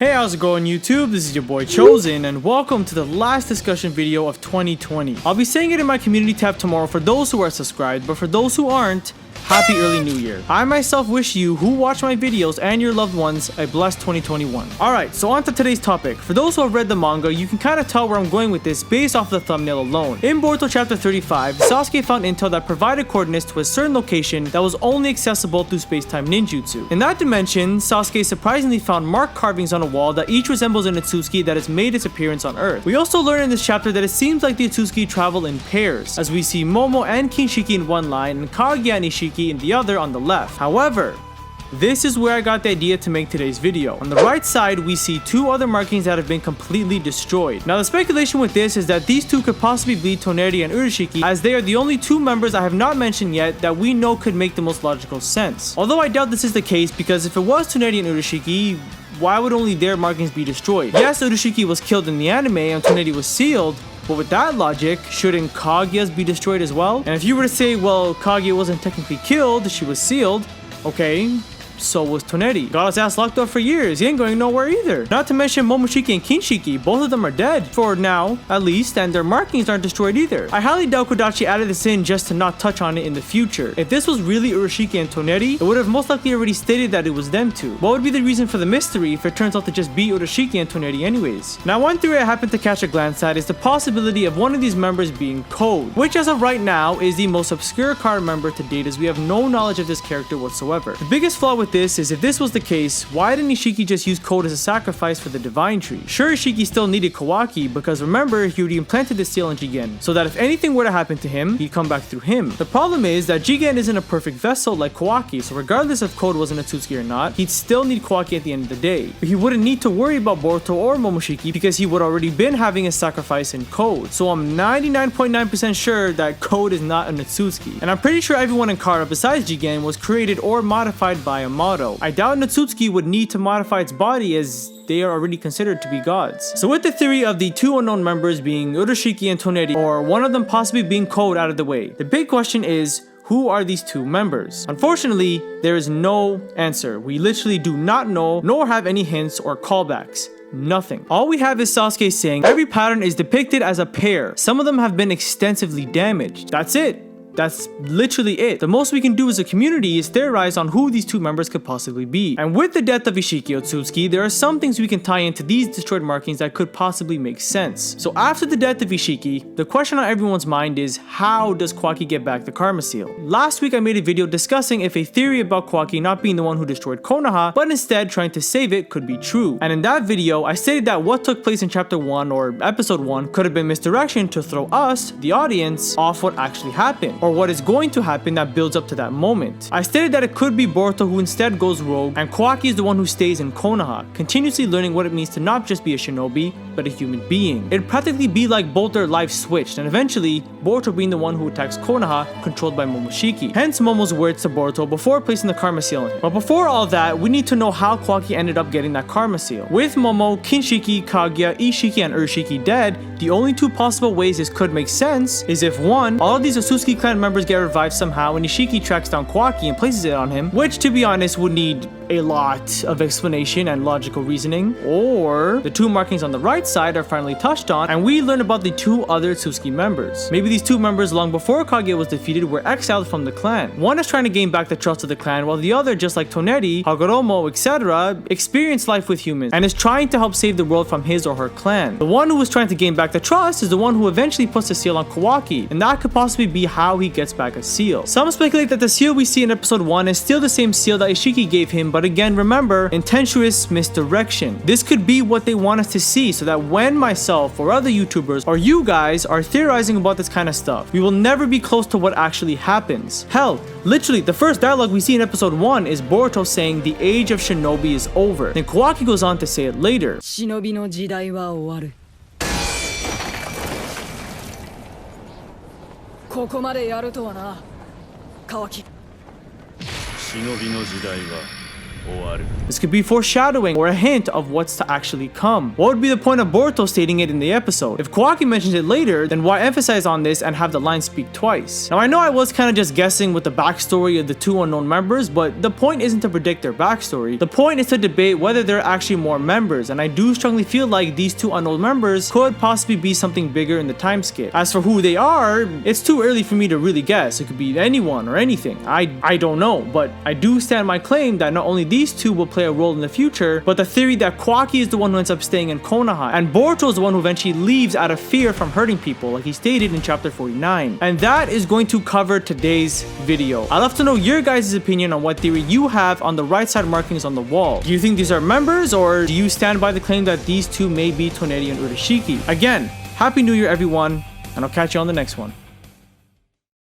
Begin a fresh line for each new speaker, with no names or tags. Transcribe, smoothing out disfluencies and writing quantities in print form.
Hey, how's it going YouTube? This is your boy Chosen and welcome to the last discussion video of 2020. I'll be saying it in my community tab tomorrow for those who are subscribed, but for those who aren't, happy early new year. I myself wish you who watch my videos and your loved ones a blessed 2021. Alright, so on to today's topic. For those who have read the manga, you can kind of tell where I'm going with this based off the thumbnail alone. In Boruto chapter 35, Sasuke found intel that provided coordinates to a certain location that was only accessible through space-time ninjutsu. In that dimension, Sasuke surprisingly found marked carvings on a wall that each resembles an Otsutsuki that has made its appearance on Earth. We also learn in this chapter that it seems like the Otsutsuki travel in pairs, as we see Momo and Kinshiki in one line and Kaguya and Isshiki in the other on the left. However, this is where I got the idea to make today's video. On the right side, we see two other markings that have been completely destroyed. Now, the speculation with this is that these two could possibly be Toneri and Urushiki, as they are the only two members I have not mentioned yet that we know could make the most logical sense. Although I doubt this is the case, because if it was Toneri and Urushiki, why would only their markings be destroyed? Yes, Urushiki was killed in the anime and Toneri was sealed, but with that logic, shouldn't Kaguya's be destroyed as well? And if you were to say, well, Kaguya wasn't technically killed, she was sealed, okay, so was Toneri. Got his ass locked up for years, he ain't going nowhere either. Not to mention Momoshiki and Kinshiki, both of them are dead, for now, at least, and their markings aren't destroyed either. I highly doubt Kodachi added this in just to not touch on it in the future. If this was really Urushiki and Toneri, it would have most likely already stated that it was them two. What would be the reason for the mystery if it turns out to just be Urushiki and Toneri anyways? Now, one theory I happened to catch a glance at is the possibility of one of these members being Code, which as of right now is the most obscure card member to date, as we have no knowledge of this character whatsoever. The biggest flaw with this is if this was the case, why didn't Isshiki just use Code as a sacrifice for the divine tree? Sure, Isshiki still needed Kawaki, because remember, he already implanted the seal in Jigen, so that if anything were to happen to him, he'd come back through him. The problem is that Jigen isn't a perfect vessel like Kawaki, so regardless if Code was an Otsutsuki or not, he'd still need Kawaki at the end of the day. But he wouldn't need to worry about Boruto or Momoshiki because he would already been having a sacrifice in Code. So I'm 99.9% sure that Code is not an Otsutsuki. And I'm pretty sure everyone in Kara besides Jigen was created or modified by a Mado. I doubt an Otsutsuki would need to modify its body as they are already considered to be gods. So with the theory of the two unknown members being Urushiki and Toneri, or one of them possibly being Code out of the way, the big question is, who are these two members? Unfortunately, there is no answer. We literally do not know, nor have any hints or callbacks. Nothing. All we have is Sasuke saying every pattern is depicted as a pair. Some of them have been extensively damaged. That's it. That's literally it. The most we can do as a community is theorize on who these two members could possibly be. And with the death of Isshiki Otsutsuki, there are some things we can tie into these destroyed markings that could possibly make sense. So after the death of Isshiki, the question on everyone's mind is, how does Kawaki get back the Karma Seal? Last week I made a video discussing if a theory about Kawaki not being the one who destroyed Konoha, but instead trying to save it could be true. And in that video, I stated that what took place in chapter 1 or episode 1 could have been misdirection to throw us, the audience, off what actually happened, or what is going to happen that builds up to that moment. I stated that it could be Boruto who instead goes rogue, and Kawaki is the one who stays in Konoha, continuously learning what it means to not just be a shinobi, but a human being. It'd practically be like both their lives switched, and eventually, Boruto being the one who attacks Konoha, controlled by Momoshiki. Hence Momo's words to Boruto before placing the Karma Seal on him. But before all that, we need to know how Kawaki ended up getting that Karma Seal. With Momo, Kinshiki, Kaguya, Isshiki, and Urushiki dead, the only two possible ways this could make sense is if one, all of these Otsutsuki clan members get revived somehow and Isshiki tracks down Kawaki and places it on him, which to be honest would need a lot of explanation and logical reasoning, or the two markings on the right side are finally touched on and we learn about the two other Otsutsuki members. Maybe these two members long before Kaguya was defeated were exiled from the clan. One is trying to gain back the trust of the clan, while the other, just like Toneri, Hagoromo, etc., experienced life with humans and is trying to help save the world from his or her clan. The one who was trying to gain back the trust is the one who eventually puts the seal on Kawaki, and that could possibly be how he gets back a seal. Some speculate that the seal we see in episode 1 is still the same seal that Isshiki gave him, but again, remember, intentionous misdirection. This could be what they want us to see, so that when myself or other YouTubers or you guys are theorizing about this kind of stuff, we will never be close to what actually happens. Hell, literally, the first dialogue we see in episode 1 is Boruto saying the age of shinobi is over. Then Kawaki goes on to say it later.
忍びの時代は終わる。ここまでやるとはな、カワキ。
忍びの時代は
This could be foreshadowing or a hint of what's to actually come. What would be the point of Boruto stating it in the episode? If Kawaki mentions it later, then why emphasize on this and have the line speak twice? Now I know I was kind of just guessing with the backstory of the two unknown members, but the point isn't to predict their backstory. The point is to debate whether there are actually more members, and I do strongly feel like these two unknown members could possibly be something bigger in the time skip. As for who they are, it's too early for me to really guess. It could be anyone or anything. I don't know, but I do stand my claim that not only these two will play a role in the future, but the theory that Kawaki is the one who ends up staying in Konoha, and Boruto is the one who eventually leaves out of fear from hurting people, like he stated in chapter 49. And that is going to cover today's video. I'd love to know your guys' opinion on what theory you have on the right side markings on the wall. Do you think these are members, or do you stand by the claim that these two may be Toneri and Urashiki? Again, Happy New Year everyone, and I'll catch you on the next one.